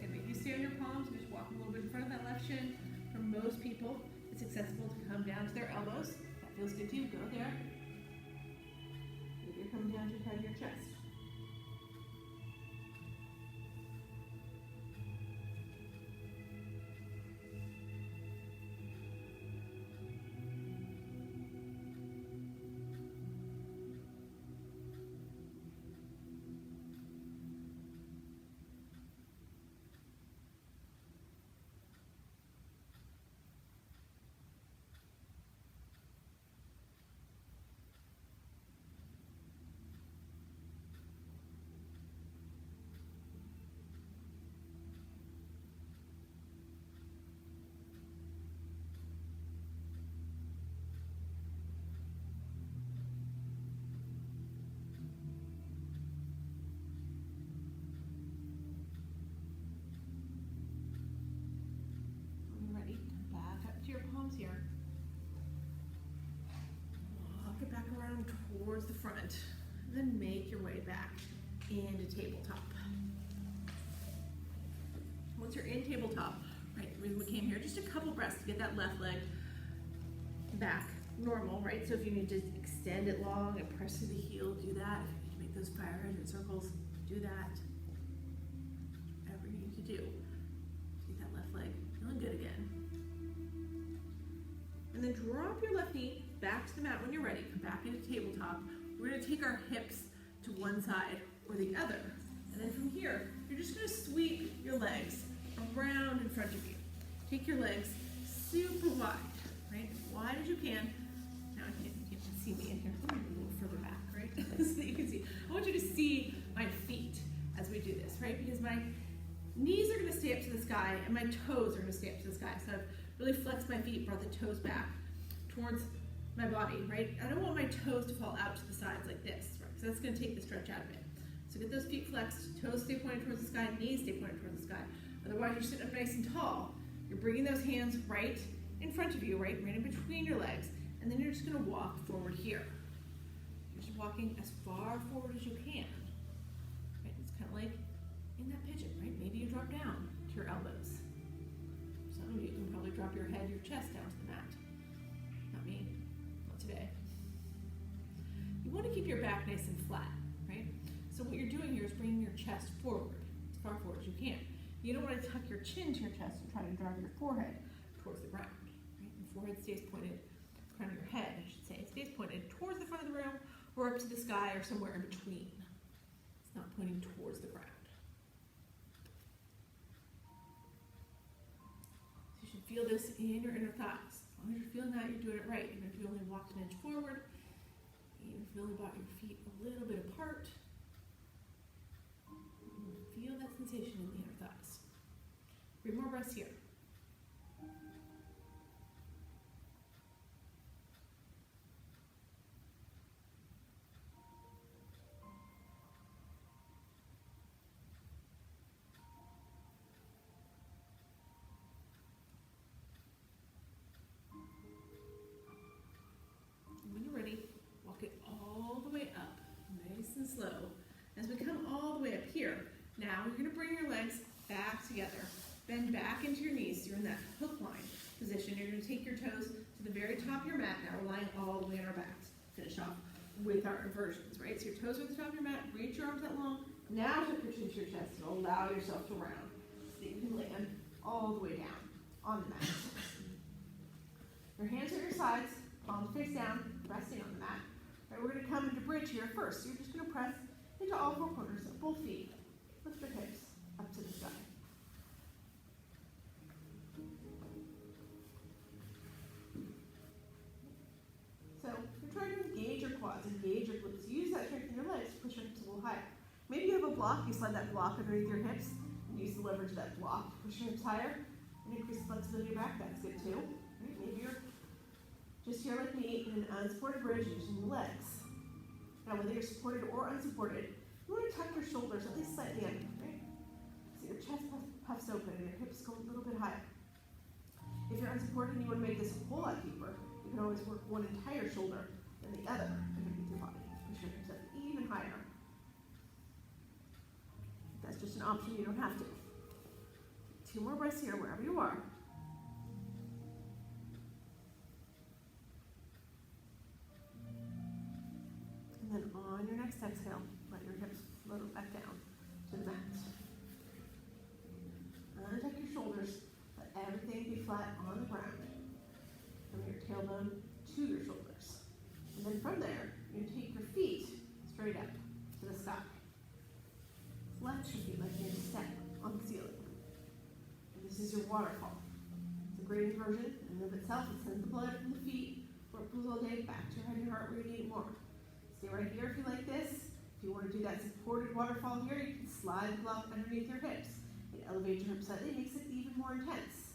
And maybe you stay on your palms and just walk a little bit in front of that left shin. For most people, it's accessible to come down to their elbows. If that feels good to you, go there. Maybe you're coming down to the head of your chest. come towards the front, and then make your way back into tabletop. Once you're in tabletop, right, the reason we came here, just a couple breaths to get that left leg back, normal, right? So if you need to extend it long and press through the heel, do that. If you need to make those fire hydrant circles, do that. Whatever you need to do. Get that left leg feeling good again. And then drop your left knee back to the mat when you're ready. Come back into tabletop. We're gonna take our hips to one side or the other. And then from here, you're just gonna sweep your legs around in front of you. Take your legs super wide, right? As wide as you can. Now you can see me in here. I'm gonna be a little further back, right? So that you can see. I want you to see my feet as we do this, right? Because my knees are gonna stay up to the sky and my toes are gonna stay up to the sky. So I've really flexed my feet, brought the toes back towards my body, right? I don't want my toes to fall out to the sides like this, right? So that's gonna take the stretch out of it. So get those feet flexed, toes stay pointed towards the sky, knees stay pointed towards the sky. Otherwise you're sitting up nice and tall. You're bringing those hands right in front of you, right in between your legs, and then you're just gonna walk forward here. You're just walking as far forward as you can. Right? It's kind of like in that pigeon, right? Maybe you drop down to your elbows. Some of you can probably drop your head, your chest down to the mat. Not me, not today. You want to keep your back nice and flat, right? So what you're doing here is bringing your chest forward, as far forward as you can. You don't want to tuck your chin to your chest and try to drive your forehead towards the ground, right? The forehead stays pointed, the crown of your head, I should say, stays pointed towards the front of the room or up to the sky or somewhere in between. It's not pointing towards the ground. So you should feel this in your inner thighs. As long as you're feeling that, you're doing it right. Even if you only walked an inch forward, even if you only brought your feet a little bit apart, feel that sensation in the inner thighs. 3 more breaths here. And when you're ready, walk it all the way up, nice and slow. As we come all the way up here, now you're going to bring your legs back together. Bend back into your knees. You're in that hook line position. You're going to take your toes to the very top of your mat. Now we're lying all the way on our backs. Finish off with our inversions, right? So your toes are at the top of your mat. Reach your arms that long. Now tuck your chin to your chest and allow yourself to round so that you can land all the way down on the mat. Your hands are at your sides, palms face down, resting on the mat. Right, we're going to come into bridge here first. So you're just going to press into all 4 corners of both feet. Lift your hips up to the sky. So you're trying to engage your quads, engage your glutes. Use that strength in your legs to push your hips a little higher. Maybe you have a block, you slide that block underneath your hips, and use the leverage of that block to push your hips higher, and increase the flexibility of your back. That's good too. Right? Maybe you're just here like me in an unsupported bridge using the legs. Now whether you're supported or unsupported, you want to tuck your shoulders at least slightly under, right? So your chest puffs open and your hips go a little bit higher. If you're unsupported and you want to make this a whole lot deeper, you can always work one entire shoulder and the other underneath your body. Push your hips up even higher. That's just an option, you don't have to. 2 more breaths here, wherever you are. And then on your next exhale, let your hips float back down to the mat. Untuck your shoulders, let everything be flat on the ground. From your tailbone to your shoulders. And then from there, you take your feet straight up to the sky. Flex your feet like you're in a step on the ceiling. And this is your waterfall. It's a great inversion in and of itself. It sends the blood from the feet where it pulls all day back to your head and your heart where you need it more. Stay right here if you like this. If you want to do that supported waterfall here, you can slide the block underneath your hips. It elevates your hips slightly, makes it even more intense.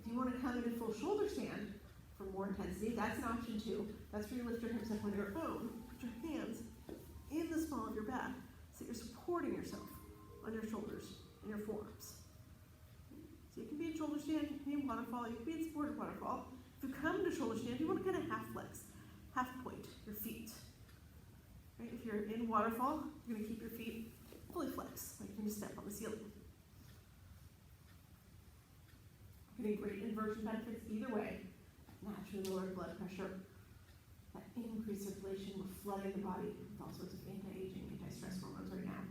If you want to come into full shoulder stand for more intensity, that's an option too. That's where you lift your hips up on your own. Put your hands in the small of your back so you're supporting yourself on your shoulders and your forearms. So you can be in shoulder stand, you can be in waterfall, you can be in supported waterfall. If you come to shoulder stand, you want to kind of half flex, half point your you're in waterfall, you're gonna keep your feet fully flexed, like you're gonna step on the ceiling. Getting great inversion benefits either way. Naturally lower blood pressure, that increased circulation, we're flooding the body with all sorts of anti-aging, anti-stress hormones right now.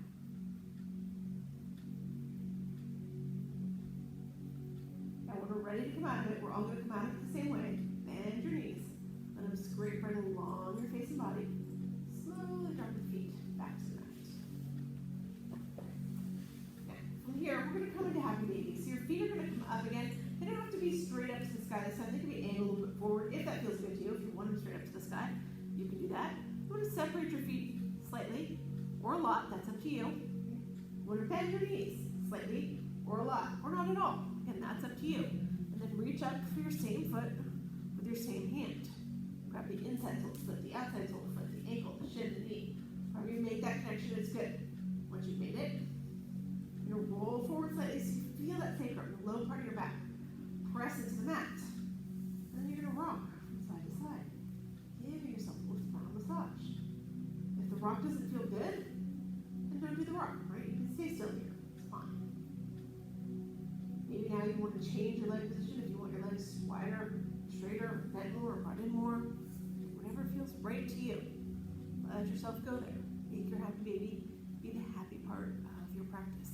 Now when we're ready to come out of it, we're all going to come out of it the same way. Bend your knees. Let them scrape right along your face and body. Slowly drop your feet back to the mat. Now, from here, we're going to come into happy baby. So your feet are going to come up again. They don't have to be straight up to the sky this time. They can be angled a little bit forward if that feels good to you. If you want them straight up to the sky, you can do that. You want to separate your feet slightly or a lot. That's up to you. You want to bend your knees slightly or a lot or not at all. And that's up to you. And then reach up for your same foot with your same hand. Grab the inside sole of the foot, the outside sole of the foot, the ankle, the shin, the knee. However you make that connection, it's good. Once you've made it, you're going to roll forward slightly so you feel that sacrum, the low part of your back. Press into the mat. And then you're going to rock from side to side, giving yourself a little smile massage. If the rock doesn't feel good, then don't do the rock, right? You can stay still here. It's fine. Maybe now you want to change your leg position. If you want your legs wider, straighter, bent more, brought in more, whatever feels right to you. Let yourself go there. Make your happy baby be the happy part of your practice.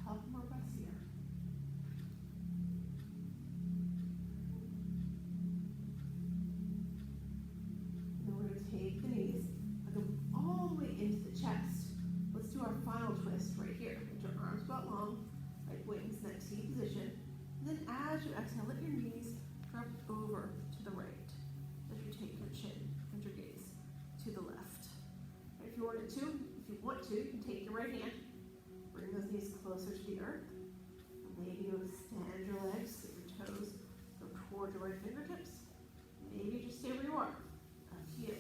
Couple more breaths here. Then we're going to take the knees and go all the way into the chest. Let's do our final twist right here. Get your arms about long, like wings, in that T position. And then as you exhale, let your knees drop over to the right as you take your chin and your gaze to the left. If you want to, you can take your right hand, bring those knees closer to the earth. Maybe you extend your legs, so your toes go toward your right fingertips. Maybe just stay where you are. Up to you.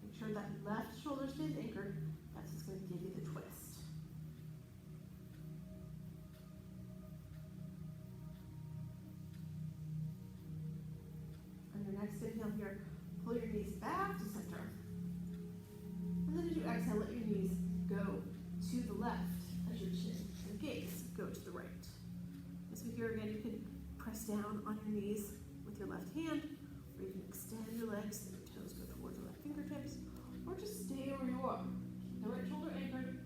Make sure that left shoulder stays anchored. That's what's going to give you the twist. On your next inhale here, pull your knees back to center. And then as you exhale, let your knees go to the left as your chin and gaze go to the right. As we here again, you can press down on your knees with your left hand, or you can extend your legs so your toes go towards your left fingertips, or just stay where you are. Keep the right shoulder anchored.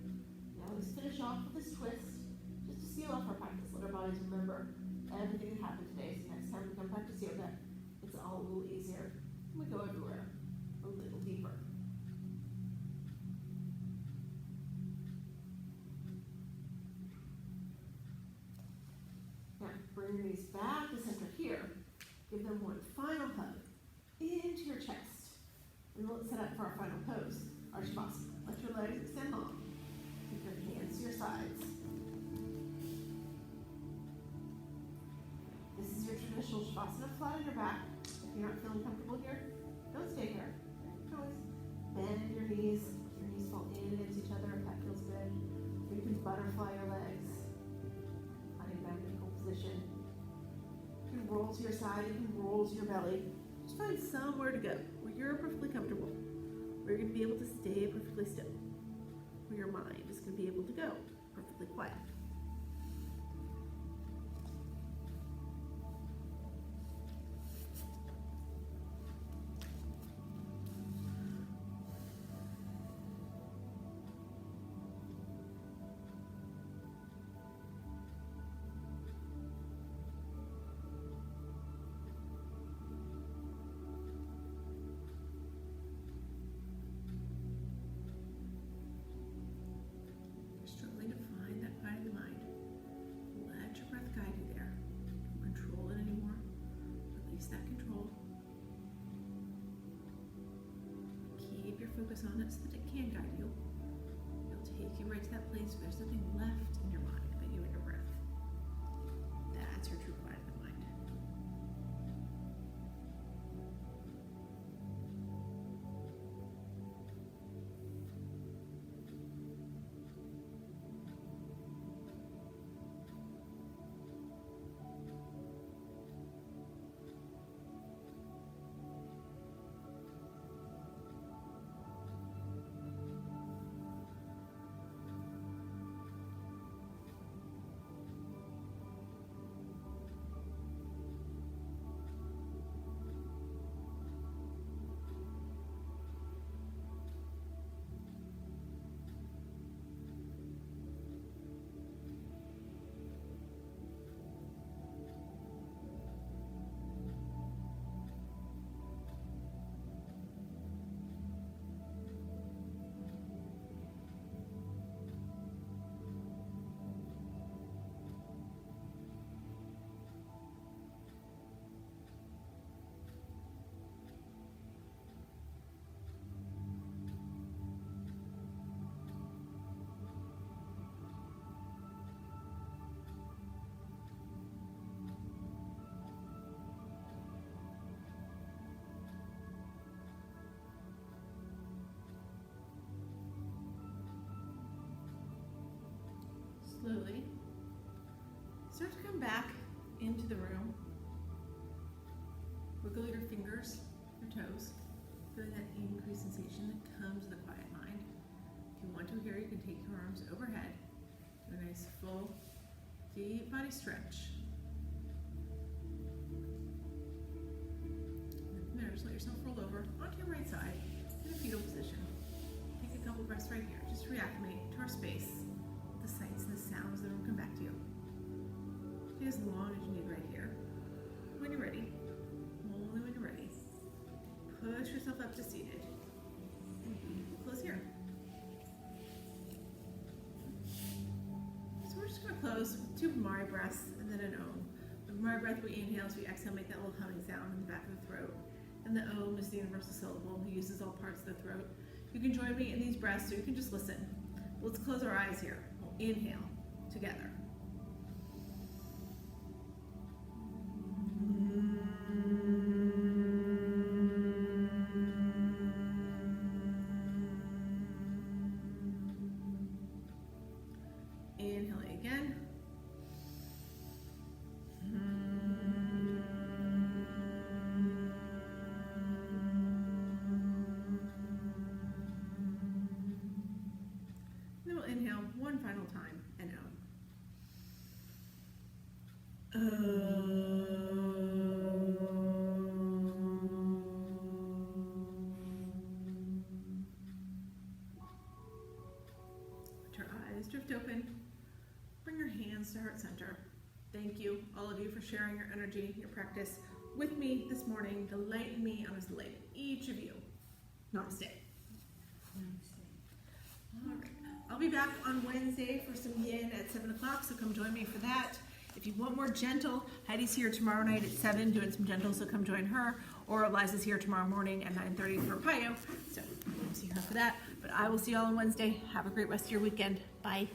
Now let's finish off with this twist, just to seal off our practice. Let our bodies remember everything that happened today, so next time we come practice yoga, it's all a little easier. We go everywhere a little deeper. Now, bring your knees back to center here. Give them one final hug into your chest. And let's set up for our final pose, our Shavasana. Let your legs extend long. Keep your hands to your sides. This is your traditional Shavasana, flat on your back. If you're not feeling comfortable here, don't stay here. You can always bend your knees. Your knees fall in against each other if that feels good. Or you can butterfly your legs. Finding back in equal position. You can roll to your side, you can roll to your belly. Just find somewhere to go where you're perfectly comfortable, where you're going to be able to stay perfectly still, where your mind is going to be able to go perfectly quiet. Focus on it so that it can guide you. It'll take you right to that place where there's nothing left in your mind but you and your breath. That's your true quiet of the mind. slowly start to come back into the room. Wiggle your fingers, your toes, feeling that increased sensation that comes with a quiet mind. If you want to here, you can take your arms overhead. Do a nice full, deep body stretch. And from there, just let yourself roll over onto your right side in a fetal position. Take a couple breaths right here. Just reacclimate to our space. The sights and the sounds of the room come back to you. Take as long as you need right here. When you're ready, only when you're ready, push yourself up to seated. And close here. So we're just going to close with 2 Gamily breaths and then an Om. The Gamily breath, we inhale, as we exhale, make that little humming sound in the back of the throat. And the Om is the universal syllable. It uses all parts of the throat. You can join me in these breaths, so you can just listen. Let's close our eyes here. We'll inhale together. Inhaling again. Then we'll inhale one final time and out. Let your eyes drift open. Bring your hands to heart center. Thank you, all of you, for sharing your energy, your practice with me this morning. Delight in me, I was delighted in each of you. Namaste. All right. I'll be back on Wednesday for some yin at 7 o'clock, so come join me for that. If you want more gentle, Heidi's here tomorrow night at 7 doing some gentle, so come join her. Or Eliza's here tomorrow morning at 9:30 for Payo, so we'll see her for that. But I will see you all on Wednesday. Have a great rest of your weekend. Bye.